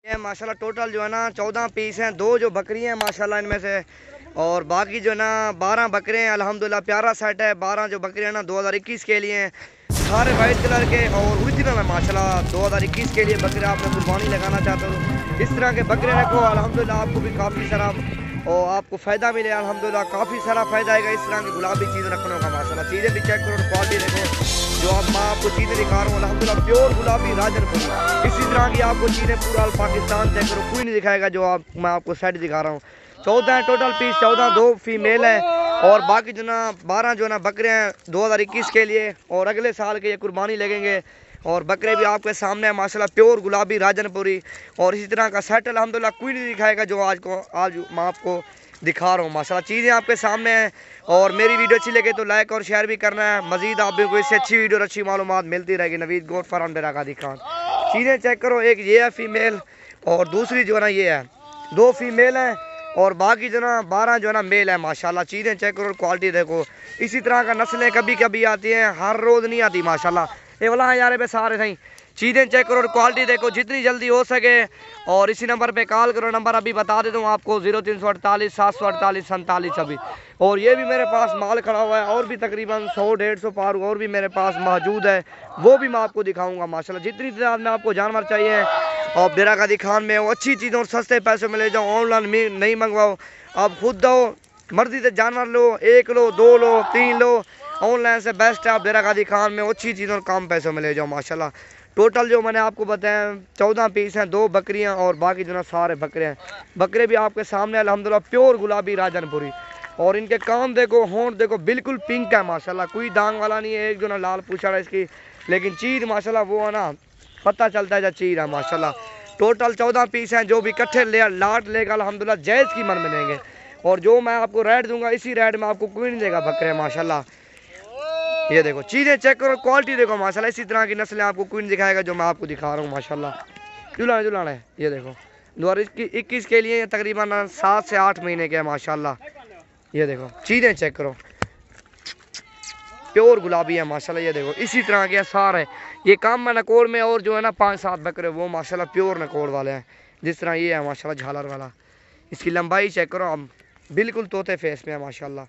ये माशाल्लाह टोटल जो है ना 14 पीस हैं। 2 जो बकरी हैं माशाल्लाह इनमें से, और बाकी जो है ना 12 बकरे हैं। अल्हम्दुलिल्लाह प्यारा सेट है। 12 जो बकरे हैं ना 2021 के लिए हैं, सारे वाइट कलर के और ओरिजिनल है माशाल्लाह। 2021 के लिए बकरे आपने कुर्बानी लगाना चाहते हो इस तरह के बकरे रखो, अल्हम्दुलिल्लाह आपको भी काफ़ी सारा और आपको फ़ायदा मिले। अल्हम्दुलिल्लाह काफ़ी सारा फ़ायदा आएगा इस तरह की गुलाबी चीज़ रखने का माशाल्लाह। चीज़ें भी चेक करो, क्वालिटी देखें। जो अब मैं आपको चीज़ें दिखा रहा हूँ अल्हम्दुलिल्लाह प्योर गुलाबी राजनपुर, इसी तरह की आपको चीज़ें पूरा पाकिस्तान चेक करो, कोई नहीं दिखाएगा जो मैं आपको सेट दिखा रहा हूँ। 14 है टोटल पीस, 14 2 फीमेल हैं और बाकी जो ना 12 जो ना बकरे हैं 2021 के लिए और अगले साल के ये कुर्बानी लगेंगे। और बकरे भी आपके सामने है माशाल्लाह प्योर गुलाबी राजनपुरी, और इसी तरह का सेट अल्हम्दुलिल्लाह कोई नहीं दिखाएगा जो आज मैं आपको दिखा रहा हूँ माशाल्लाह। चीज़ें आपके सामने हैं और मेरी वीडियो अच्छी लगे तो लाइक और शेयर भी करना है। मजीद आप भी कोई इससे अच्छी वीडियो और अच्छी मालूमात मिलती रहेगी। नवीद गोट फार्म डेरा गाजी खान। चीज़ें चेक करो, एक ये है फीमेल और दूसरी जो है ना ये है, 2 फीमेल हैं और बाकी जो ना 12 जो है ना मेल है माशाल्लाह। चीज़ें चेक करो, क्वालिटी देखो। इसी तरह का नस्लें कभी कभी आती हैं, हर रोज़ नहीं आती माशाल्लाह। ये वाला यार पे सारे सही चीज़ें चेक करो, क्वालिटी देखो जितनी जल्दी हो सके। और इसी नंबर पे कॉल करो, नंबर अभी बता देता हूँ आपको 0348 748 47 अभी। और ये भी मेरे पास माल खड़ा हुआ है और भी तकरीबन 100-150 पार और भी मेरे पास मौजूद है, वो भी मैं आपको दिखाऊंगा माशाल्लाह। जितनी तादाद में आपको जानवर चाहिए और डेरा गाजी खान में वो अच्छी चीज़ों और सस्ते पैसों में ले जाओ। ऑनलाइन नहीं मंगवाओ, आप खुद दो, मर्जी से जानवर लो, 1 लो 2 लो 3 लो। ऑनलाइन से बेस्ट है, आप डेरा गाजी खान में अच्छी चीज़ों और कम पैसों में ले जाओ माशाल्लाह। टोटल जो मैंने आपको बताया 14 पीस हैं, 2 बकरियां और बाकी जो ना सारे बकरे हैं। बकरे भी आपके सामने अल्हम्दुलिल्लाह प्योर गुलाबी राजनपुरी, और इनके कान देखो, होंठ देखो, बिल्कुल पिंक है माशाल्लाह। कोई दांग वाला नहीं है। एक जो ना लाल पूछा है इसकी, लेकिन चीज़ माशाल्लाह वो है ना पता चलता है जब चीज़ है माशाल्लाह। टोटल 14 पीस हैं, जो भी इकट्ठे लाट लेगा अल्हम्दुलिल्लाह जायज़ की मन मिलेंगे। और जो मैं आपको रेट दूंगा इसी रेट में आपको कोई नहीं देगा बकरे माशाल्लाह। ये देखो चीज़ें चेक करो, क्वालिटी देखो माशाल्लाह। इसी तरह की नस्लें आपको कोई नहीं दिखाएगा जो मैं आपको दिखा रहा हूँ माशाल्लाह। जुलाना है ये देखो 2021 के लिए तकरीबन 7 से 8 महीने के है माशाल्लाह। ये देखो चीज़ें चेक करो, प्योर गुलाबी है माशाल्लाह। ये देखो इसी तरह के सार है। ये काम है नकोर में, और जो है ना 5-7 बकरे वो माशाल्लाह प्योर नकोर वाले हैं। जिस तरह ये है माशाल्लाह झालर वाला। इसकी लंबाई चेक करो, बिल्कुल तोते फेस में है माशाल्लाह।